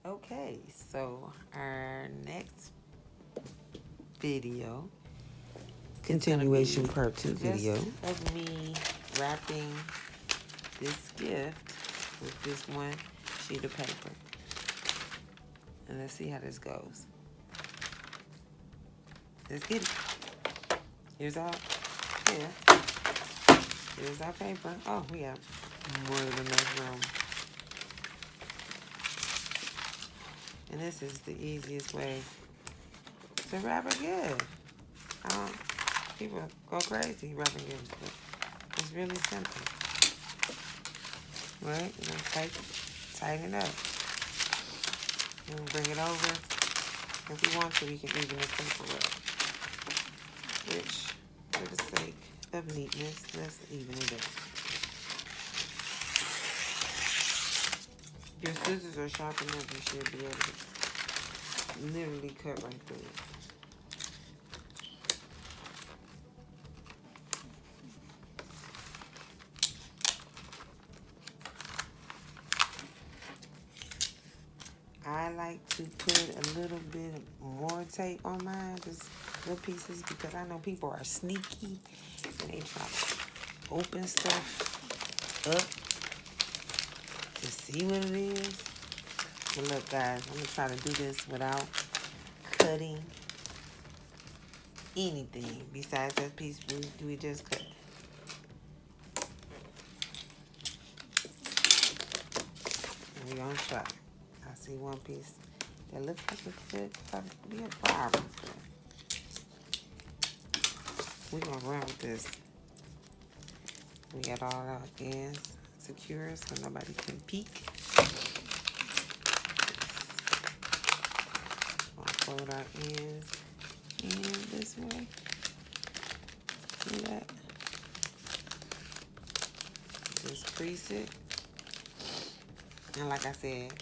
Okay, so our next video is gonna be Continuation part 2 just video. of me wrapping this gift with this one sheet of paper. And let's see how this goes. Let's get it. Here's our, yeah, here's our paper. Oh, we have more than enough room. And this is the easiest way to wrap a gift. People go crazy wrapping gifts, but it's really simple. Right? You're gonna tighten it up. And bring it over. If we want to, we can even this paper up. Which, for the sake of neatness, let's even it up. If your scissors are sharp enough, you should be able to literally cut right through it. I like to put a little bit more tape on mine, just little pieces, because I know people are sneaky and they try to open stuff up to see what it is. But look, guys, I'm going to try to do this without cutting anything besides that piece we just cut. And we're going to try. I see one piece that looks like it could be a problem. We're going to run with this. We got all our ends secure so nobody can peek. I'll fold our ends in this way. See that? Just crease it. And like I said,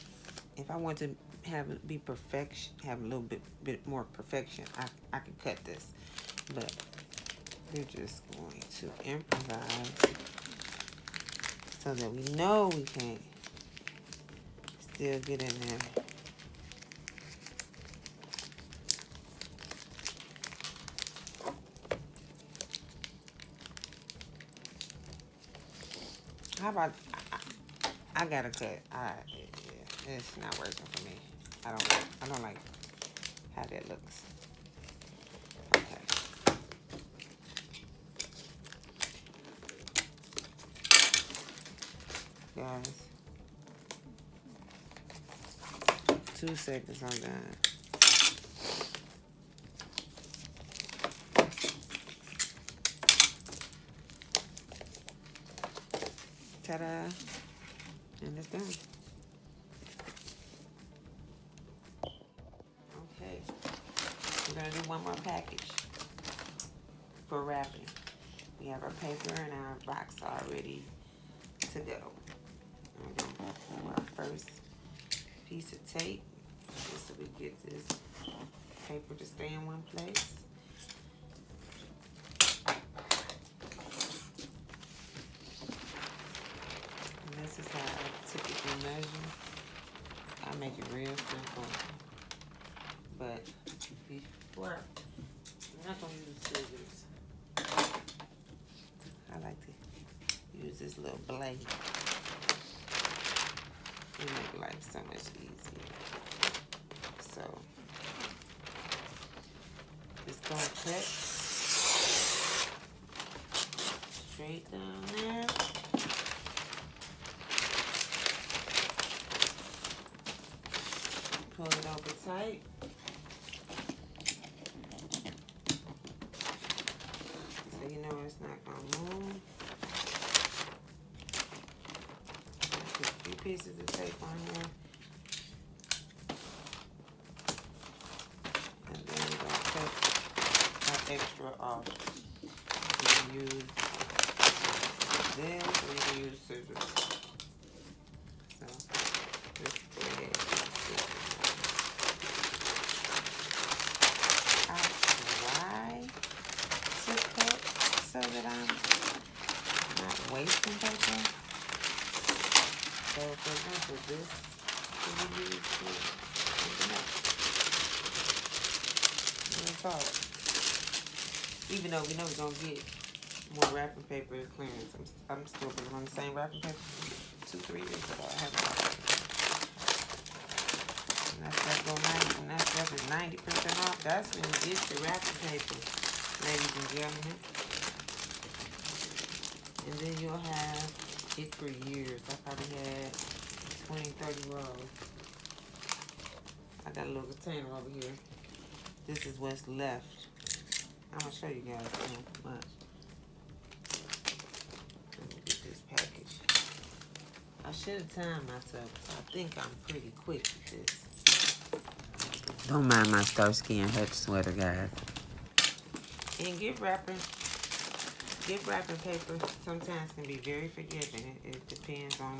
if I want to have it be perfection, have a little bit more perfection, I can cut this. But we're just going to improvise so that we know we can still get in there. How about I gotta cut? It's not working for me. I don't like how that looks. Okay. Guys, 2 seconds, I'm done. Ta-da! And it's done. Okay. We're gonna do one more package for wrapping. We have our paper and our box all ready to go. We're gonna pull our first piece of tape just so we get this paper to stay in one place. And this is how I typically measure. I make it real simple. But before, I'm not gonna use scissors. I like to use this little blade. It make life so much easier. So it's gonna cut straight down there. Pull it over tight. So you know it's not gonna move. Put a few pieces of tape on here. And then we're gonna cut our extra off. You can use this or you can use scissors. So let's go ahead and use scissors. I try to cut so that I'm not wasting paper. So for example, this can be used for something else. That's all. Even though we know we're gonna get more wrapping paper clearance, I'm still putting on the same wrapping paper 2-3 years ago. I haven't. And that's that go 90, and that stuff is 90% off. That's when you get your wrapping paper, ladies and gentlemen. And then you'll have it for years. I probably had 20-30 rolls. I got a little container over here. This is what's left. I'm gonna show you guys how much. Let me get this package. I should have timed myself, because I think I'm pretty quick with this. Don't mind my Starsky and Hutch sweater, guys. And gift wrapping paper sometimes can be very forgiving. It depends on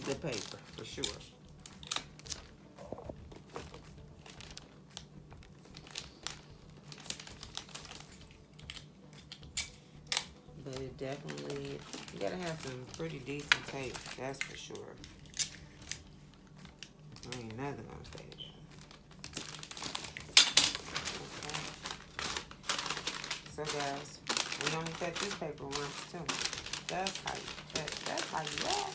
the paper, for sure. But it definitely, you gotta have some pretty decent tape, that's for sure. Ain't nothing gonna stay together. Okay. So guys, we only cut this paper once too. That's how you cut. That's how you wrap.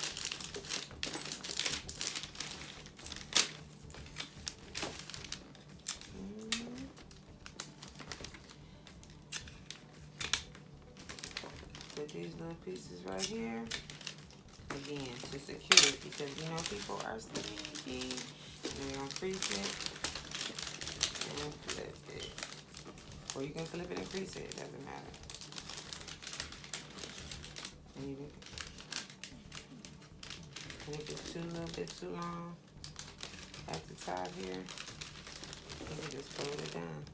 Put these little pieces right here. Again, to secure it, because you know people are sneaky. And you're gonna crease it and flip it. Or you can flip it and crease it, it doesn't matter. And if it's a little bit too long at the top here, you can just fold it down.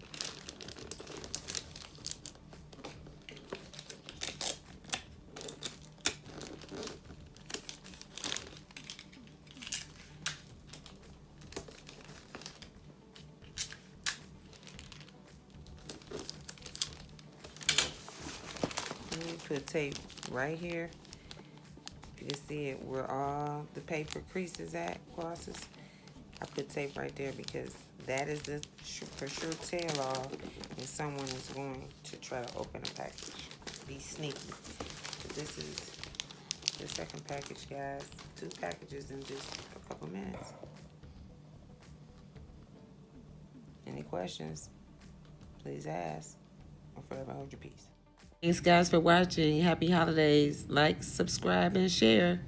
Put tape right here. You can see it where all the paper creases at, crosses. I put tape right there because that is the for sure tell off if someone is going to try to open a package. Be sneaky. But this is the second package, guys. 2 packages in just a couple minutes. Any questions? Please ask. Or forever hold your peace. Thanks, guys, for watching. Happy holidays. Like, subscribe, and share.